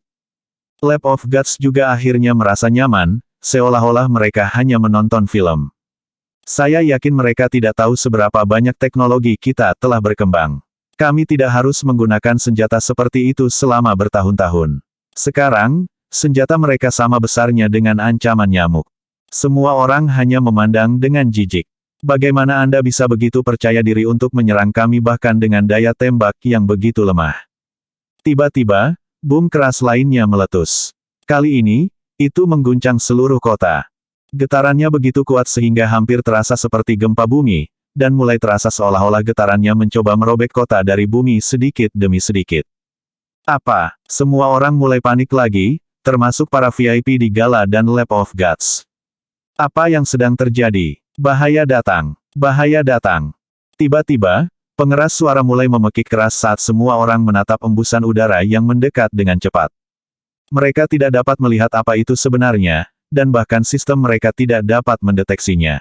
Lab of Gods juga akhirnya merasa nyaman, seolah-olah mereka hanya menonton film. Saya yakin mereka tidak tahu seberapa banyak teknologi kita telah berkembang. Kami tidak harus menggunakan senjata seperti itu selama bertahun-tahun. Sekarang, senjata mereka sama besarnya dengan ancaman nyamuk. Semua orang hanya memandang dengan jijik. Bagaimana Anda bisa begitu percaya diri untuk menyerang kami bahkan dengan daya tembak yang begitu lemah? Tiba-tiba, boom keras lainnya meletus. Kali ini, itu mengguncang seluruh kota. Getarannya begitu kuat sehingga hampir terasa seperti gempa bumi, dan mulai terasa seolah-olah getarannya mencoba merobek kota dari bumi sedikit demi sedikit. Apa? Semua orang mulai panik lagi, termasuk para VIP di Gala dan Lab of Gods. Apa yang sedang terjadi? Bahaya datang! Bahaya datang! Tiba-tiba, pengeras suara mulai memekik keras saat semua orang menatap embusan udara yang mendekat dengan cepat. Mereka tidak dapat melihat apa itu sebenarnya, dan bahkan sistem mereka tidak dapat mendeteksinya.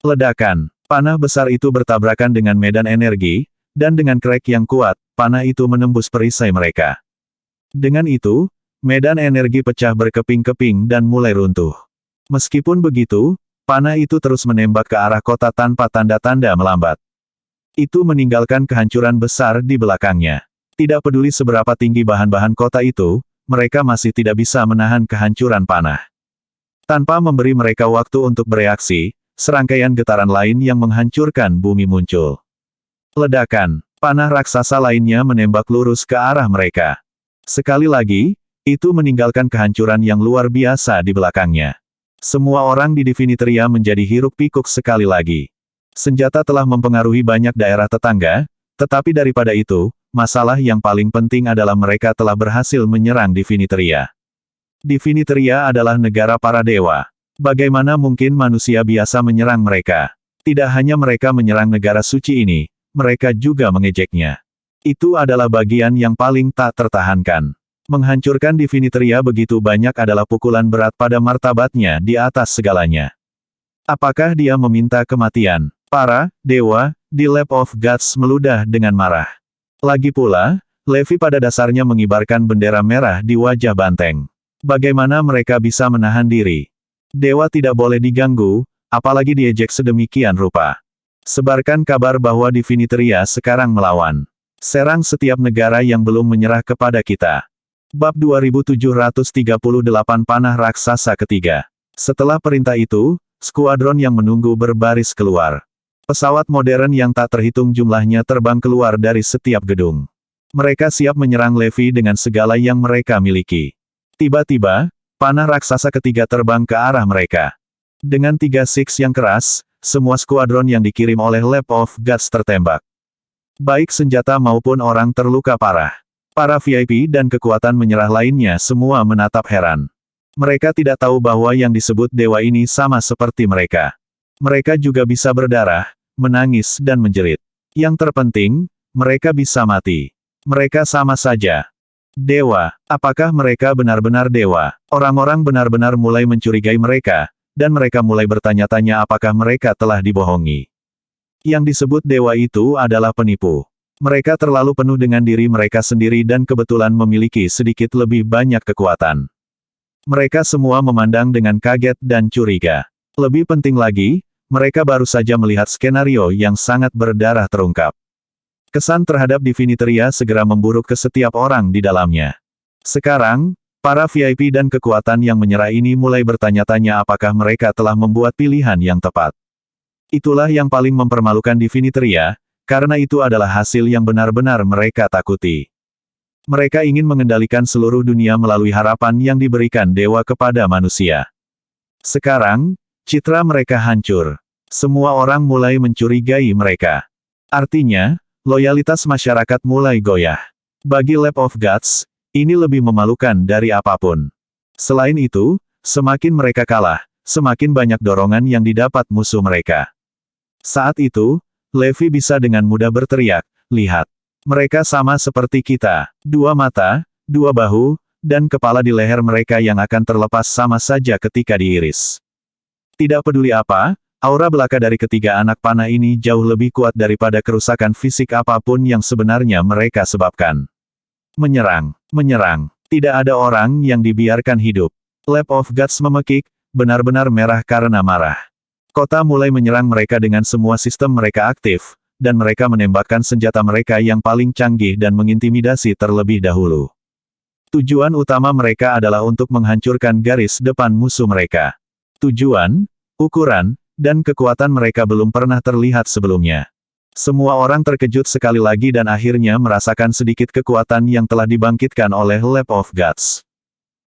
Ledakan! Panah besar itu bertabrakan dengan medan energi, dan dengan krek yang kuat, panah itu menembus perisai mereka. Dengan itu, medan energi pecah berkeping-keping dan mulai runtuh. Meskipun begitu, panah itu terus menembak ke arah kota tanpa tanda-tanda melambat. Itu meninggalkan kehancuran besar di belakangnya. Tidak peduli seberapa tinggi bahan-bahan kota itu, mereka masih tidak bisa menahan kehancuran panah. Tanpa memberi mereka waktu untuk bereaksi, serangkaian getaran lain yang menghancurkan bumi muncul. Ledakan, panah raksasa lainnya menembak lurus ke arah mereka. Sekali lagi, itu meninggalkan kehancuran yang luar biasa di belakangnya. Semua orang di Diviniteria menjadi hiruk-pikuk sekali lagi. Senjata telah mempengaruhi banyak daerah tetangga, tetapi daripada itu, masalah yang paling penting adalah mereka telah berhasil menyerang Diviniteria. Diviniteria adalah negara para dewa. Bagaimana mungkin manusia biasa menyerang mereka? Tidak hanya mereka menyerang negara suci ini, mereka juga mengejeknya. Itu adalah bagian yang paling tak tertahankan. Menghancurkan Diviniteria begitu banyak adalah pukulan berat pada martabatnya di atas segalanya. Apakah dia meminta kematian? Para dewa di Lab of Gods meludah dengan marah. Lagi pula, Levi pada dasarnya mengibarkan bendera merah di wajah banteng. Bagaimana mereka bisa menahan diri? Dewa tidak boleh diganggu, apalagi diejek sedemikian rupa. Sebarkan kabar bahwa Diviniteria sekarang melawan. Serang setiap negara yang belum menyerah kepada kita. Bab 2738 Panah Raksasa Ketiga. Setelah perintah itu, skuadron yang menunggu berbaris keluar. Pesawat modern yang tak terhitung jumlahnya terbang keluar dari setiap gedung. Mereka siap menyerang Levi dengan segala yang mereka miliki. Tiba-tiba, panah raksasa ketiga terbang ke arah mereka. Dengan 3 six yang keras, semua skuadron yang dikirim oleh Lab of Gods tertembak. Baik senjata maupun orang terluka parah. Para VIP dan kekuatan menyerah lainnya semua menatap heran. Mereka tidak tahu bahwa yang disebut dewa ini sama seperti mereka. Mereka juga bisa berdarah, menangis dan menjerit. Yang terpenting, mereka bisa mati. Mereka sama saja. Dewa, apakah mereka benar-benar dewa? Orang-orang benar-benar mulai mencurigai mereka, dan mereka mulai bertanya-tanya apakah mereka telah dibohongi. Yang disebut dewa itu adalah penipu. Mereka terlalu penuh dengan diri mereka sendiri dan kebetulan memiliki sedikit lebih banyak kekuatan. Mereka semua memandang dengan kaget dan curiga. Lebih penting lagi, mereka baru saja melihat skenario yang sangat berdarah terungkap. Kesan terhadap Diviniteria segera memburuk ke setiap orang di dalamnya. Sekarang, para VIP dan kekuatan yang menyerah ini mulai bertanya-tanya apakah mereka telah membuat pilihan yang tepat. Itulah yang paling mempermalukan Diviniteria, karena itu adalah hasil yang benar-benar mereka takuti. Mereka ingin mengendalikan seluruh dunia melalui harapan yang diberikan dewa kepada manusia. Sekarang, citra mereka hancur. Semua orang mulai mencurigai mereka. Artinya, loyalitas masyarakat mulai goyah. Bagi Lab of Gods, ini lebih memalukan dari apapun. Selain itu, semakin mereka kalah, semakin banyak dorongan yang didapat musuh mereka. Saat itu, Levi bisa dengan mudah berteriak, "Lihat! Mereka sama seperti kita. 2 mata, 2 bahu, dan kepala di leher mereka yang akan terlepas sama saja ketika diiris." Tidak peduli apa, aura belaka dari ketiga anak panah ini jauh lebih kuat daripada kerusakan fisik apapun yang sebenarnya mereka sebabkan. Menyerang, menyerang. Tidak ada orang yang dibiarkan hidup. Lab of Gods memekik, benar-benar merah karena marah. Kota mulai menyerang mereka dengan semua sistem mereka aktif, dan mereka menembakkan senjata mereka yang paling canggih dan mengintimidasi terlebih dahulu. Tujuan utama mereka adalah untuk menghancurkan garis depan musuh mereka. Tujuan, ukuran, dan kekuatan mereka belum pernah terlihat sebelumnya. Semua orang terkejut sekali lagi dan akhirnya merasakan sedikit kekuatan yang telah dibangkitkan oleh Lab of Gods.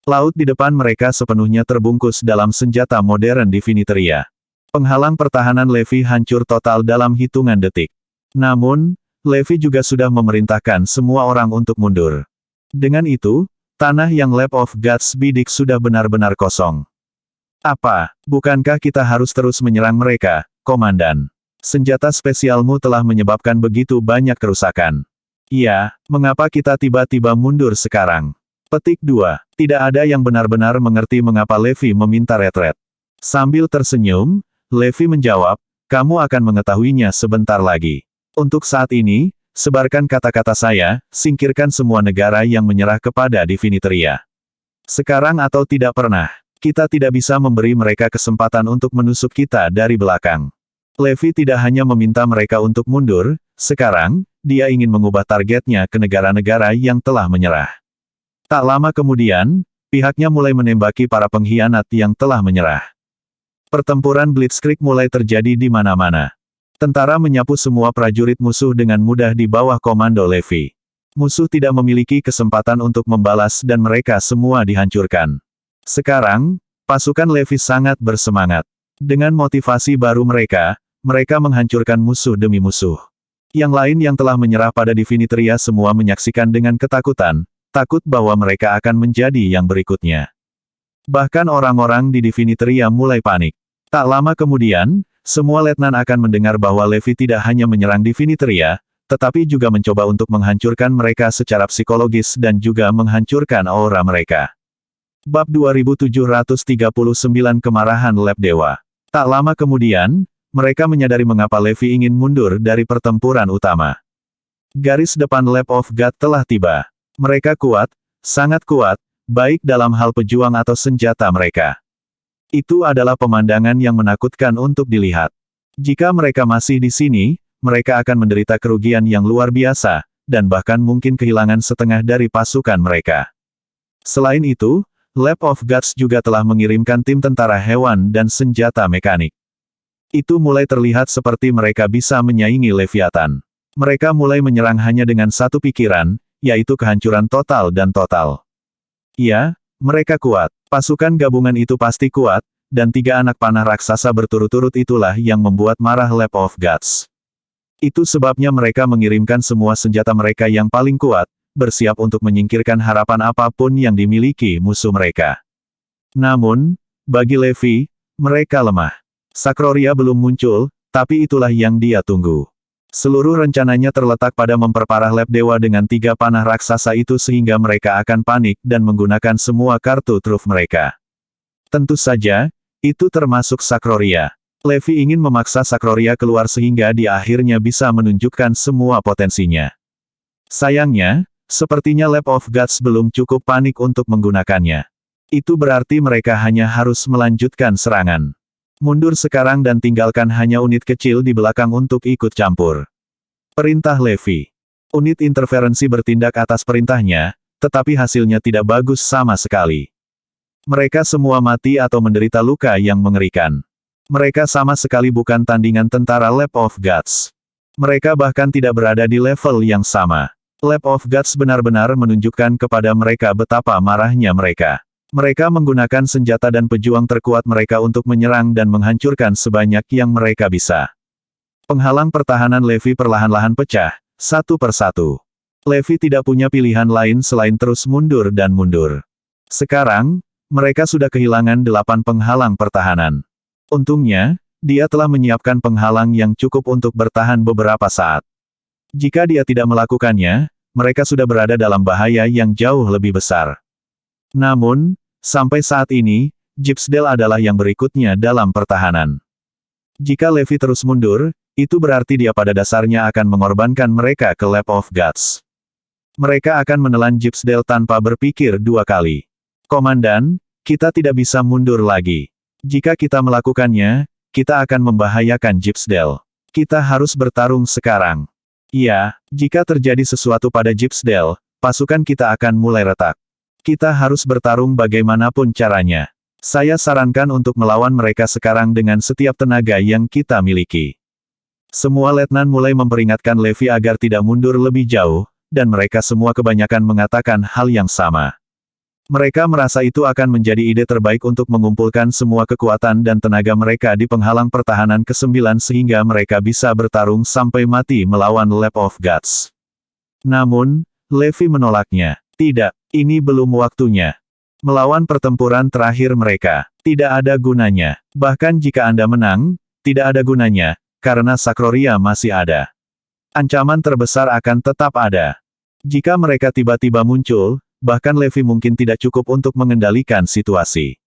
Laut di depan mereka sepenuhnya terbungkus dalam senjata modern Diviniteria. Penghalang pertahanan Levi hancur total dalam hitungan detik. Namun, Levi juga sudah memerintahkan semua orang untuk mundur. Dengan itu, tanah yang Lab of Gods bidik sudah benar-benar kosong. Apa, bukankah kita harus terus menyerang mereka, Komandan? Senjata spesialmu telah menyebabkan begitu banyak kerusakan. Iya, mengapa kita tiba-tiba mundur sekarang? Petik 2. Tidak ada yang benar-benar mengerti mengapa Levi meminta retret. Sambil tersenyum, Levi menjawab, "Kamu akan mengetahuinya sebentar lagi. Untuk saat ini, sebarkan kata-kata saya, singkirkan semua negara yang menyerah kepada Diviniteria. Sekarang atau tidak pernah, kita tidak bisa memberi mereka kesempatan untuk menusuk kita dari belakang." Levi tidak hanya meminta mereka untuk mundur, sekarang, dia ingin mengubah targetnya ke negara-negara yang telah menyerah. Tak lama kemudian, pihaknya mulai menembaki para pengkhianat yang telah menyerah. Pertempuran Blitzkrieg mulai terjadi di mana-mana. Tentara menyapu semua prajurit musuh dengan mudah di bawah komando Levi. Musuh tidak memiliki kesempatan untuk membalas dan mereka semua dihancurkan. Sekarang, pasukan Levi sangat bersemangat. Dengan motivasi baru mereka menghancurkan musuh demi musuh. Yang lain yang telah menyerah pada Diviniteria semua menyaksikan dengan ketakutan, takut bahwa mereka akan menjadi yang berikutnya. Bahkan orang-orang di Diviniteria mulai panik. Tak lama kemudian, semua letnan akan mendengar bahwa Levi tidak hanya menyerang Diviniteria, tetapi juga mencoba untuk menghancurkan mereka secara psikologis dan juga menghancurkan aura mereka. Bab 2739 Kemarahan Lab Dewa. Tak lama kemudian, mereka menyadari mengapa Levi ingin mundur dari pertempuran utama. Garis depan Lab of God telah tiba. Mereka kuat, sangat kuat, baik dalam hal pejuang atau senjata mereka. Itu adalah pemandangan yang menakutkan untuk dilihat. Jika mereka masih di sini, mereka akan menderita kerugian yang luar biasa, dan bahkan mungkin kehilangan setengah dari pasukan mereka. Selain itu, Lab of Gods juga telah mengirimkan tim tentara hewan dan senjata mekanik. Itu mulai terlihat seperti mereka bisa menyaingi Leviathan. Mereka mulai menyerang hanya dengan satu pikiran, yaitu kehancuran total dan total. Ya, mereka kuat. Pasukan gabungan itu pasti kuat, dan 3 anak panah raksasa berturut-turut itulah yang membuat marah Lab of Gods. Itu sebabnya mereka mengirimkan semua senjata mereka yang paling kuat, bersiap untuk menyingkirkan harapan apapun yang dimiliki musuh mereka. Namun, bagi Levi, mereka lemah. Sakroria belum muncul, tapi itulah yang dia tunggu. Seluruh rencananya terletak pada memperparah Lab Dewa dengan 3 panah raksasa itu sehingga mereka akan panik dan menggunakan semua kartu truf mereka. Tentu saja, Itu termasuk Sakroria. Levi ingin memaksa Sakroria keluar sehingga dia akhirnya bisa menunjukkan semua potensinya. Sayangnya, sepertinya Lab of Gods belum cukup panik untuk menggunakannya. Itu berarti mereka hanya harus melanjutkan serangan. Mundur sekarang dan tinggalkan hanya unit kecil di belakang untuk ikut campur. Perintah Levi. Unit interferensi bertindak atas perintahnya, tetapi hasilnya tidak bagus sama sekali. Mereka semua mati atau menderita luka yang mengerikan. Mereka sama sekali bukan tandingan tentara Lab of Gods. Mereka bahkan tidak berada di level yang sama. Lab of Gods benar-benar menunjukkan kepada mereka betapa marahnya mereka. Mereka menggunakan senjata dan pejuang terkuat mereka untuk menyerang dan menghancurkan sebanyak yang mereka bisa. Penghalang pertahanan Levi perlahan-lahan pecah, satu persatu. Levi tidak punya pilihan lain selain terus mundur dan mundur. Sekarang, mereka sudah kehilangan 8 penghalang pertahanan. Untungnya, dia telah menyiapkan penghalang yang cukup untuk bertahan beberapa saat. Jika dia tidak melakukannya, mereka sudah berada dalam bahaya yang jauh lebih besar. Namun, sampai saat ini, Gypsdale adalah yang berikutnya dalam pertahanan. Jika Levi terus mundur, itu berarti dia pada dasarnya akan mengorbankan mereka ke Lab of Gods. Mereka akan menelan Gypsdale tanpa berpikir 2 kali. Komandan, kita tidak bisa mundur lagi. Jika kita melakukannya, kita akan membahayakan Gypsdale. Kita harus bertarung sekarang. Ya, jika terjadi sesuatu pada Gypsdale, pasukan kita akan mulai retak. Kita harus bertarung bagaimanapun caranya. Saya sarankan untuk melawan mereka sekarang dengan setiap tenaga yang kita miliki. Semua letnan mulai memperingatkan Levi agar tidak mundur lebih jauh, dan mereka semua kebanyakan mengatakan hal yang sama. Mereka merasa itu akan menjadi ide terbaik untuk mengumpulkan semua kekuatan dan tenaga mereka di penghalang pertahanan ke-9 sehingga mereka bisa bertarung sampai mati melawan Lab of Gods. Namun, Levi menolaknya. Tidak, ini belum waktunya. Melawan pertempuran terakhir mereka, tidak ada gunanya. Bahkan jika Anda menang, tidak ada gunanya, karena Sakroria masih ada. Ancaman terbesar akan tetap ada. Jika mereka tiba-tiba muncul, bahkan Levi mungkin tidak cukup untuk mengendalikan situasi.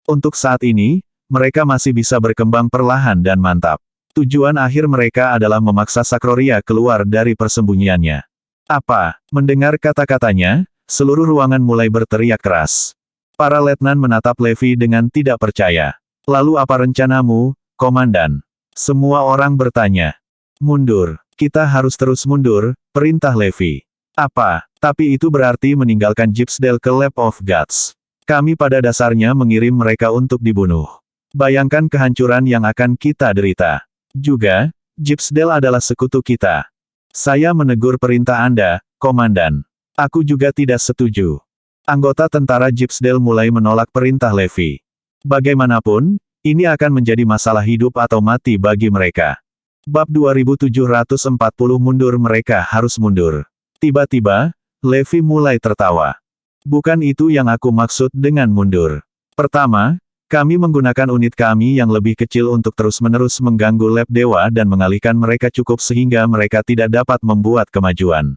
Untuk saat ini, mereka masih bisa berkembang perlahan dan mantap. Tujuan akhir mereka adalah memaksa Sakroria keluar dari persembunyiannya. Apa? Mendengar kata-katanya, seluruh ruangan mulai berteriak keras. Para letnan menatap Levi dengan tidak percaya. Lalu apa rencanamu, Komandan? Semua orang bertanya. Mundur. Kita harus terus mundur, perintah Levi. Apa? Tapi itu berarti meninggalkan Gypsdale ke Lab of Gods. Kami pada dasarnya mengirim mereka untuk dibunuh. Bayangkan kehancuran yang akan kita derita. Juga, Gypsdale adalah sekutu kita. Saya menegur perintah Anda, Komandan. Aku juga tidak setuju. Anggota tentara Gypsdale mulai menolak perintah Levi. Bagaimanapun, ini akan menjadi masalah hidup atau mati bagi mereka. Bab 2740 mundur mereka harus mundur. Tiba-tiba, Levi mulai tertawa. Bukan itu yang aku maksud dengan mundur. Pertama, kami menggunakan unit kami yang lebih kecil untuk terus-menerus mengganggu lab dewa dan mengalihkan mereka cukup sehingga mereka tidak dapat membuat kemajuan.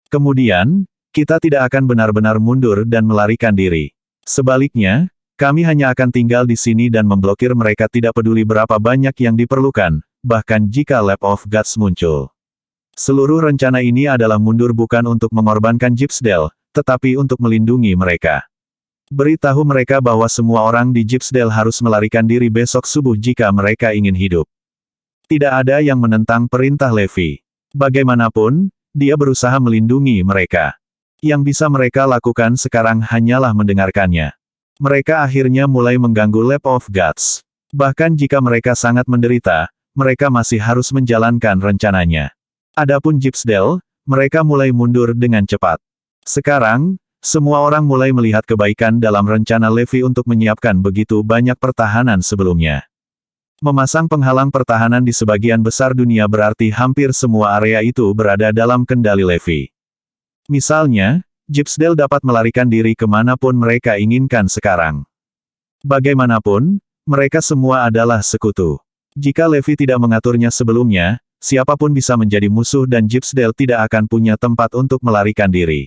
Kemudian, kita tidak akan benar-benar mundur dan melarikan diri. Sebaliknya, kami hanya akan tinggal di sini dan memblokir mereka tidak peduli berapa banyak yang diperlukan, bahkan jika Lab of Gods muncul. Seluruh rencana ini adalah mundur bukan untuk mengorbankan Gypsdale, tetapi untuk melindungi mereka. Beritahu mereka bahwa semua orang di Gypsdale harus melarikan diri besok subuh jika mereka ingin hidup. Tidak ada yang menentang perintah Levi. Bagaimanapun, dia berusaha melindungi mereka. Yang bisa mereka lakukan sekarang hanyalah mendengarkannya. Mereka akhirnya mulai mengganggu Lab of Gods. Bahkan jika mereka sangat menderita, mereka masih harus menjalankan rencananya. Adapun Gypsdale, mereka mulai mundur dengan cepat. Sekarang, semua orang mulai melihat kebaikan dalam rencana Levi untuk menyiapkan begitu banyak pertahanan sebelumnya. Memasang penghalang pertahanan di sebagian besar dunia berarti hampir semua area itu berada dalam kendali Levi. Misalnya, Gypsdale dapat melarikan diri kemanapun mereka inginkan sekarang. Bagaimanapun, mereka semua adalah sekutu. Jika Levi tidak mengaturnya sebelumnya, siapapun bisa menjadi musuh dan Gypsdale tidak akan punya tempat untuk melarikan diri.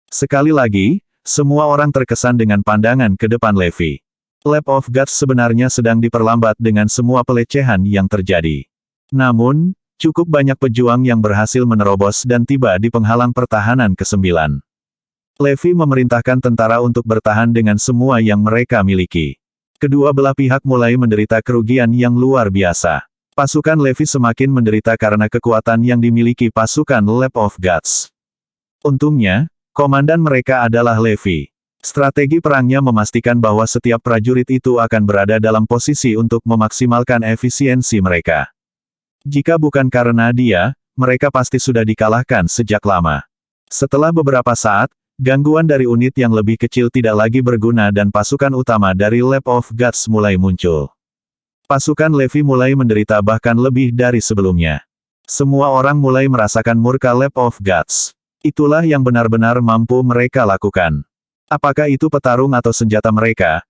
Sekali lagi, semua orang terkesan dengan pandangan ke depan Levi. Lab of Gods sebenarnya sedang diperlambat dengan semua pelecehan yang terjadi. Namun, cukup banyak pejuang yang berhasil menerobos dan tiba di penghalang pertahanan ke-9. Levi memerintahkan tentara untuk bertahan dengan semua yang mereka miliki. Kedua belah pihak mulai menderita kerugian yang luar biasa. Pasukan Levi semakin menderita karena kekuatan yang dimiliki pasukan Lab of Gods. Untungnya, komandan mereka adalah Levi. Strategi perangnya memastikan bahwa setiap prajurit itu akan berada dalam posisi untuk memaksimalkan efisiensi mereka. Jika bukan karena dia, mereka pasti sudah dikalahkan sejak lama. Setelah beberapa saat, gangguan dari unit yang lebih kecil tidak lagi berguna dan pasukan utama dari Lab of Gods mulai muncul. Pasukan Levi mulai menderita bahkan lebih dari sebelumnya. Semua orang mulai merasakan murka Lab of Gods. Itulah yang benar-benar mampu mereka lakukan. Apakah itu petarung atau senjata mereka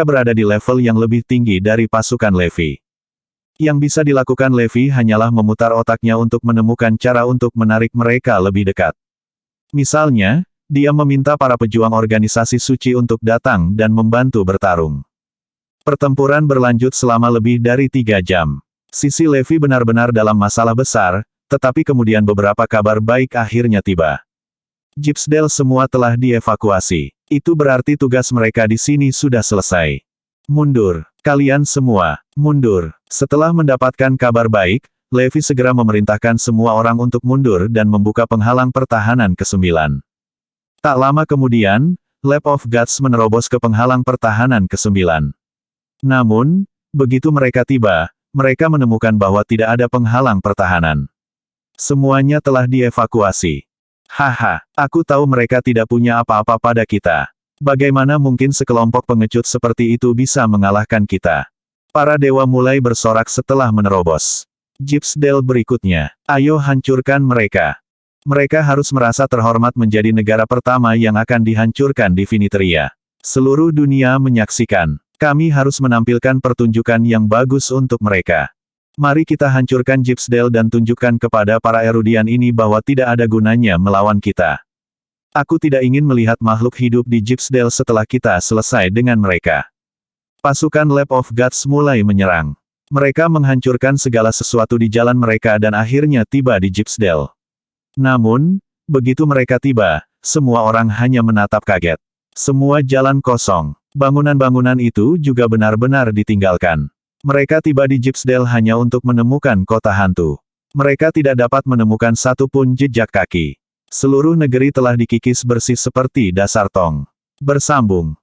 berada di level yang lebih tinggi dari pasukan Levi. Yang bisa dilakukan Levi hanyalah memutar otaknya untuk menemukan cara untuk menarik mereka lebih dekat. Misalnya, dia meminta para pejuang organisasi suci untuk datang dan membantu bertarung. Pertempuran berlanjut selama lebih dari 3 jam. Sisi Levi benar-benar dalam masalah besar, tetapi kemudian beberapa kabar baik akhirnya tiba. Gypsdale semua telah dievakuasi. Itu berarti tugas mereka di sini sudah selesai. Mundur. Kalian semua, mundur. Setelah mendapatkan kabar baik, Levi segera memerintahkan semua orang untuk mundur dan membuka penghalang pertahanan ke-9. Tak lama kemudian, Lab of Gods menerobos ke penghalang pertahanan ke-9. Namun, begitu mereka tiba, mereka menemukan bahwa tidak ada penghalang pertahanan. Semuanya telah dievakuasi. Haha, aku tahu mereka tidak punya apa-apa pada kita. Bagaimana mungkin sekelompok pengecut seperti itu bisa mengalahkan kita? Para dewa mulai bersorak setelah menerobos. Gypsdale berikutnya. Ayo hancurkan mereka. Mereka harus merasa terhormat menjadi negara pertama yang akan dihancurkan di Finiteria. Seluruh dunia menyaksikan. Kami harus menampilkan pertunjukan yang bagus untuk mereka. Mari kita hancurkan Gypsdale dan tunjukkan kepada para erudian ini bahwa tidak ada gunanya melawan kita. Aku tidak ingin melihat makhluk hidup di Gypsdale setelah kita selesai dengan mereka. Pasukan Lab of Gods mulai menyerang. Mereka menghancurkan segala sesuatu di jalan mereka dan akhirnya tiba di Gypsdale. Namun, begitu mereka tiba, semua orang hanya menatap kaget. Semua jalan kosong. Bangunan-bangunan itu juga benar-benar ditinggalkan. Mereka tiba di Gypsdale hanya untuk menemukan kota hantu. Mereka tidak dapat menemukan satu pun jejak kaki. Seluruh negeri telah dikikis bersih seperti dasar tong. Bersambung.